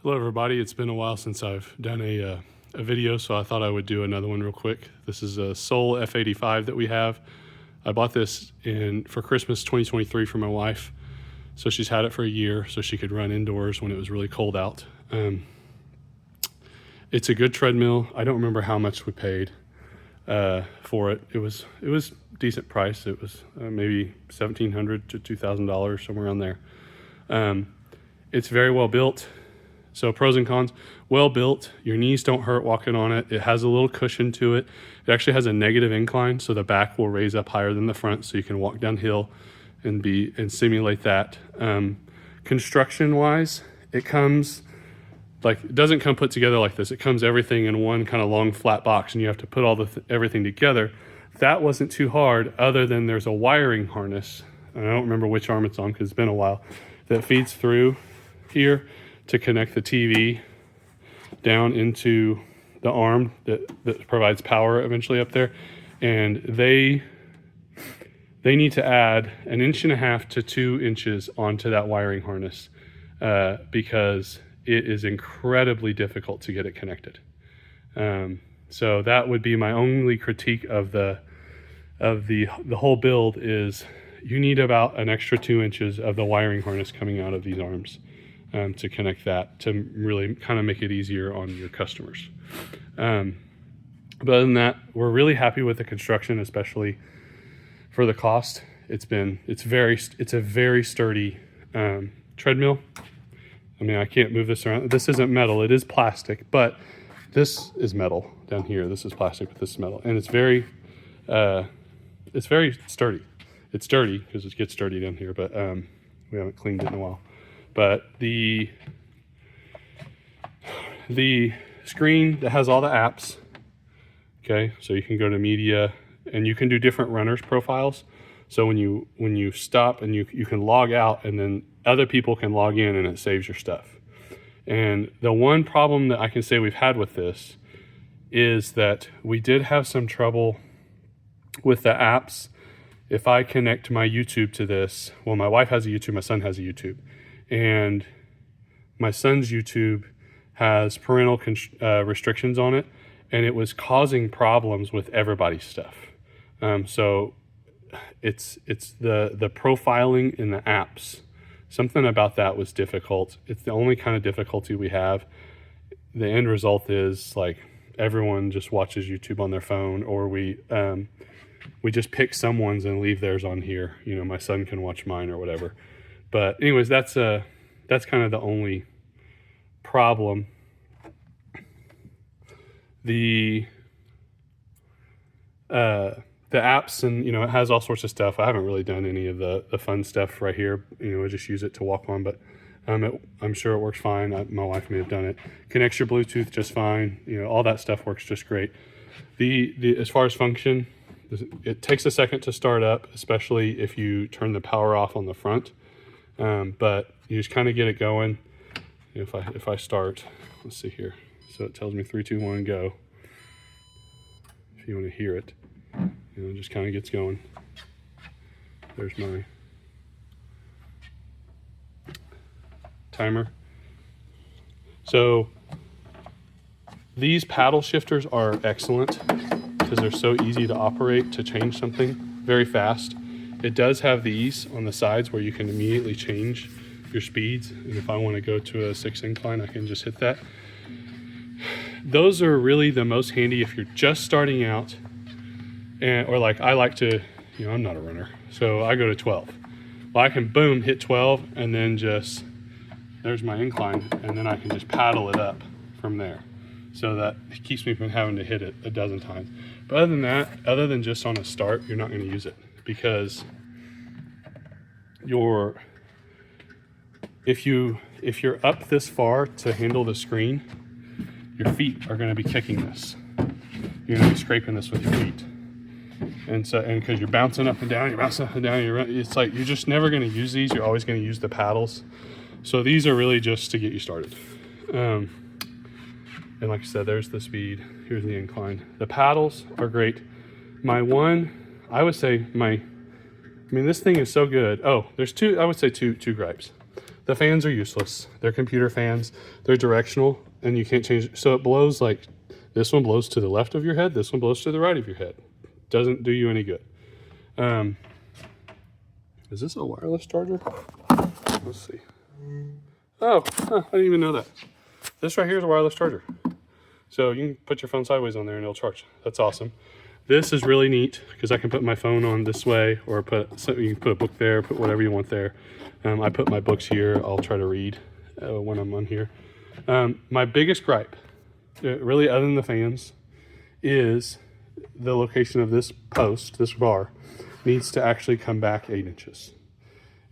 Hello everybody, it's been a while since I've done a video, so I thought I would do another one real quick. This is a Sole F85 that we have. I bought this for Christmas 2023 for my wife, so she's had it for a year so she could run indoors when it was really cold out. It's a good treadmill. I don't remember how much we paid for it. It was decent price. It was maybe $1,700 to $2,000, somewhere around there. It's very well built. So pros and cons: well built, your knees don't hurt walking on it. It has a little cushion to it. It actually has a negative incline, so the back will raise up higher than the front, so you can walk downhill and simulate that. Construction wise, it comes it doesn't come put together like this. It comes everything in one kind of long flat box, and you have to put all everything together. That wasn't too hard, other than there's a wiring harness, and I don't remember which arm it's on because it's been a while, that feeds through here to connect the TV down into the arm that provides power eventually up there. And they need to add 1.5 to 2 inches onto that wiring harness because it is incredibly difficult to get it connected. So that would be my only critique of the whole build, is you need about an extra 2 inches of the wiring harness coming out of these arms to connect that, to really kind of make it easier on your customers. But other than that, we're really happy with the construction, especially for the cost. It's a very sturdy treadmill. I mean, I can't move this around. This isn't metal, it is plastic, but this is metal down here. This is plastic, but this is metal, and it's very sturdy. It's dirty because it gets dirty down here, but we haven't cleaned it in a while. But the screen that has all the apps, okay, so you can go to media and you can do different runners profiles. So when you stop, and you can log out, and then other people can log in, and it saves your stuff. And the one problem that I can say we've had with this is that we did have some trouble with the apps. If I connect my YouTube to this, well, my wife has a YouTube, my son has a YouTube, and my son's YouTube has parental restrictions on it, and it was causing problems with everybody's stuff. So it's the profiling in the apps. Something about that was difficult. It's the only kind of difficulty we have. The end result is everyone just watches YouTube on their phone, or we just pick someone's and leave theirs on here. You know, my son can watch mine or whatever. But anyways, that's kind of the only problem. The apps, and it has all sorts of stuff. I haven't really done any of the fun stuff right here. I just use it to walk on, but I'm sure it works fine. My wife may have done it. Connects your Bluetooth just fine. All that stuff works just great. As far as function, it takes a second to start up, especially if you turn the power off on the front. But you just kind of get it going. If I start, let's see here. So it tells me 3, 2, 1, go. If you want to hear it, it just kind of gets going. There's my timer. So these paddle shifters are excellent because they're so easy to operate, to change something very fast. It does have these on the sides where you can immediately change your speeds. And if I want to go to a 6 incline, I can just hit that. Those are really the most handy if you're just starting out, or I like to, I'm not a runner, so I go to 12. Well, I can boom, hit 12, and then there's my incline, and then I can just paddle it up from there. So that keeps me from having to hit it a dozen times. But other than that, other than just on a start, you're not going to use it, because if you're up this far to handle the screen, your feet are going to be kicking this. You're going to be scraping this with your feet, and because you're bouncing up and down, it's like you're just never going to use these. You're always going to use the paddles. So these are really just to get you started. And like I said, there's the speed. Here's the incline. The paddles are great. This thing is so good. Oh, there's two gripes. The fans are useless. They're computer fans. They're directional, and you can't change it. So it blows like this one blows to the left of your head. This one blows to the right of your head. Doesn't do you any good. Is this a wireless charger? Let's see. Oh, I didn't even know that. This right here is a wireless charger. So you can put your phone sideways on there and it'll charge. That's awesome. This is really neat because I can put my phone on this way, or you can put a book there, put whatever you want there. I put my books here. I'll try to read when I'm on here. My biggest gripe, really other than the fans, is the location of this post, this bar, needs to actually come back 8 inches.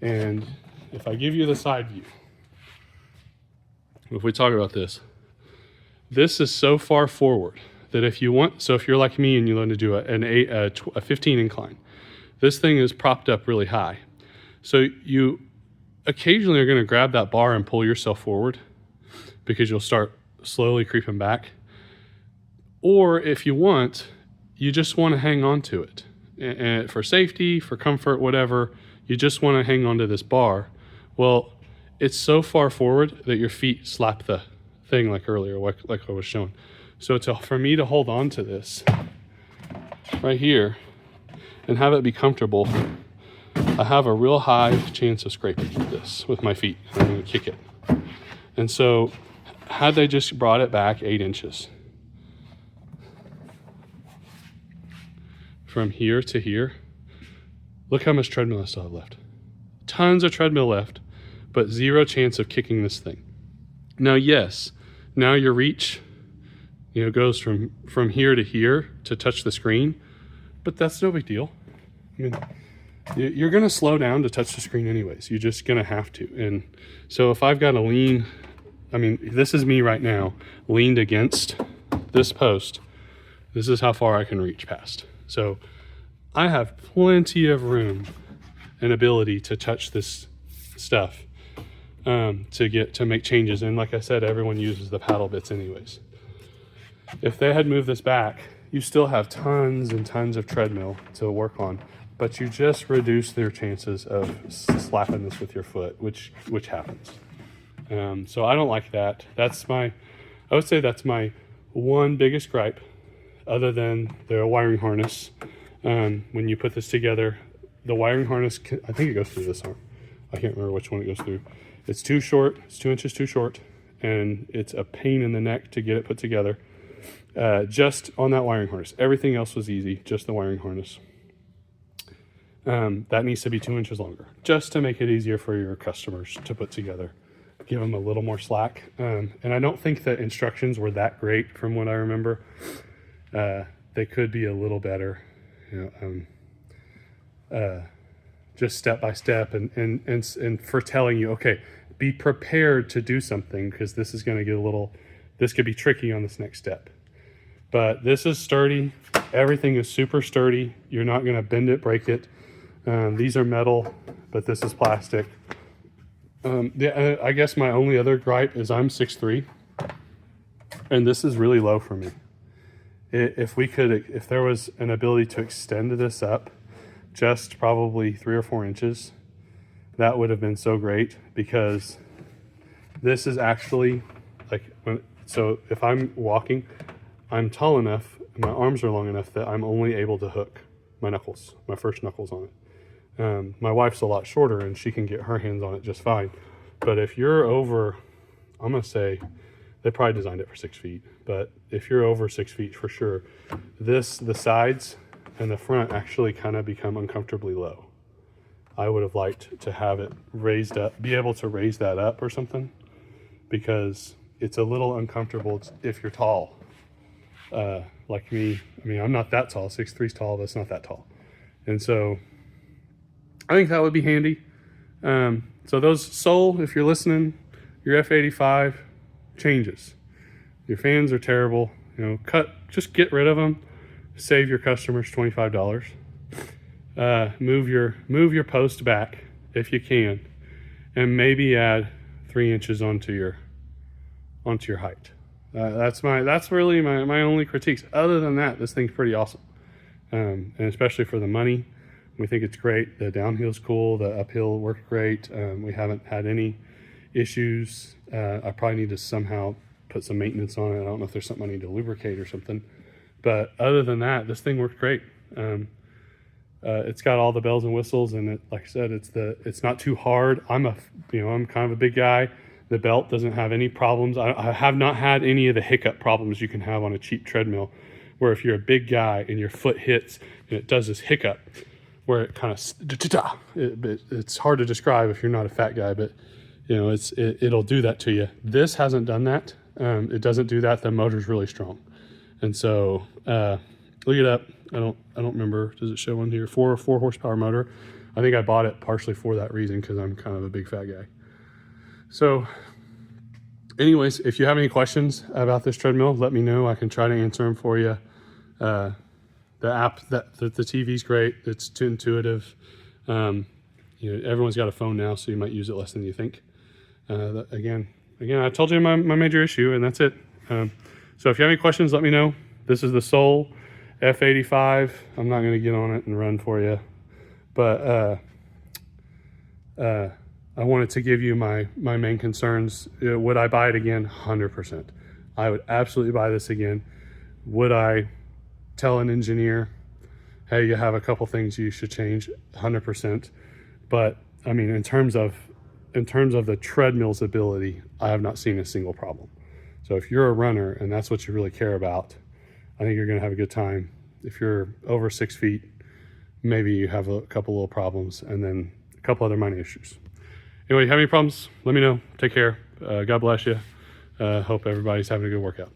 And if I give you the side view, if we talk about this is so far forward that if you want, so if you're like me and you learn to do a 15 incline, this thing is propped up really high. So you occasionally are going to grab that bar and pull yourself forward because you'll start slowly creeping back. Or if you want, you just want to hang on to it. And for safety, for comfort, whatever, you just want to hang on to this bar. Well, it's so far forward that your feet slap the thing like earlier, like I was showing. So for me to hold on to this right here and have it be comfortable, I have a real high chance of scraping this with my feet. I'm going to kick it. And so had they just brought it back 8 inches from here to here, look how much treadmill I still have left. Tons of treadmill left, but zero chance of kicking this thing. Now, yes, now your reach, goes from here to here to touch the screen, but that's no big deal. I mean, you're going to slow down to touch the screen anyways. You're just going to have to. And so if I've got to lean, this is me right now, leaned against this post. This is how far I can reach past. So I have plenty of room and ability to touch this stuff to make changes. And like I said, everyone uses the paddle bits anyways. If they had moved this back, you still have tons and tons of treadmill to work on, but you just reduce their chances of slapping this with your foot, which happens. So I don't like that. I would say that's my one biggest gripe, other than the wiring harness. When you put this together, the wiring harness, I think it goes through this arm. I can't remember which one it goes through. It's too short, it's 2 inches too short, and it's a pain in the neck to get it put together. Just on that wiring harness. Everything else was easy, just the wiring harness. That needs to be 2 inches longer, just to make it easier for your customers to put together. Give them a little more slack. And I don't think the instructions were that great from what I remember. They could be a little better, just step by step and for telling you, okay, be prepared to do something because this is going to get this could be tricky on this next step. But this is sturdy. Everything is super sturdy. You're not going to bend it, break it. These are metal, but this is plastic. I guess my only other gripe is I'm 6'3", and this is really low for me. If there was an ability to extend this up just probably 3 or 4 inches, that would have been so great, because this is actually so if I'm walking, I'm tall enough and my arms are long enough that I'm only able to hook my first knuckles on it. My wife's a lot shorter and she can get her hands on it just fine. But if you're over, I'm going to say they probably designed it for 6 feet, but if you're over 6 feet for sure, the sides and the front actually kind of become uncomfortably low. I would have liked to have it raised up, be able to raise that up or something, because it's a little uncomfortable if you're tall. Like me, I'm not that tall. 6'3" tall, but it's not that tall. And so I think that would be handy. So those Sole, if you're listening, your F85 changes. Your fans are terrible. Just get rid of them. Save your customers $25. Move your post back if you can, and maybe add 3 inches onto your height. That's really my only critiques. Other than that, this thing's pretty awesome, and especially for the money, we think it's great. The downhill's cool. The uphill worked great. We haven't had any issues. I probably need to somehow put some maintenance on it. I don't know if there's something I need to lubricate or something. But other than that, this thing worked great. It's got all the bells and whistles, and like I said, it's not too hard. I'm kind of a big guy. The belt doesn't have any problems. I have not had any of the hiccup problems you can have on a cheap treadmill, where if you're a big guy and your foot hits and it does this hiccup, where it kind of it's hard to describe if you're not a fat guy, but it'll do that to you. This hasn't done that. It doesn't do that. The motor's really strong, and so look it up. I don't remember. Does it show on here? 4 horsepower motor. I think I bought it partially for that reason, because I'm kind of a big fat guy. So anyways, if you have any questions about this treadmill, let me know. I can try to answer them for you. The app, the TV's great. It's too intuitive. Everyone's got a phone now, so you might use it less than you think. Again, I told you my major issue, and that's it. So if you have any questions, let me know. This is the Sole F85. I'm not going to get on it and run for you, but I wanted to give you my main concerns. Would I buy it again? 100%. I would absolutely buy this again. Would I tell an engineer, hey, you have a couple things you should change? 100%. But I mean, in terms of the treadmill's ability, I have not seen a single problem. So if you're a runner and that's what you really care about, I think you're going to have a good time. If you're over 6 feet, maybe you have a couple little problems, and then a couple other minor issues. Anyway, you have any problems, let me know. Take care. God bless you. Hope everybody's having a good workout.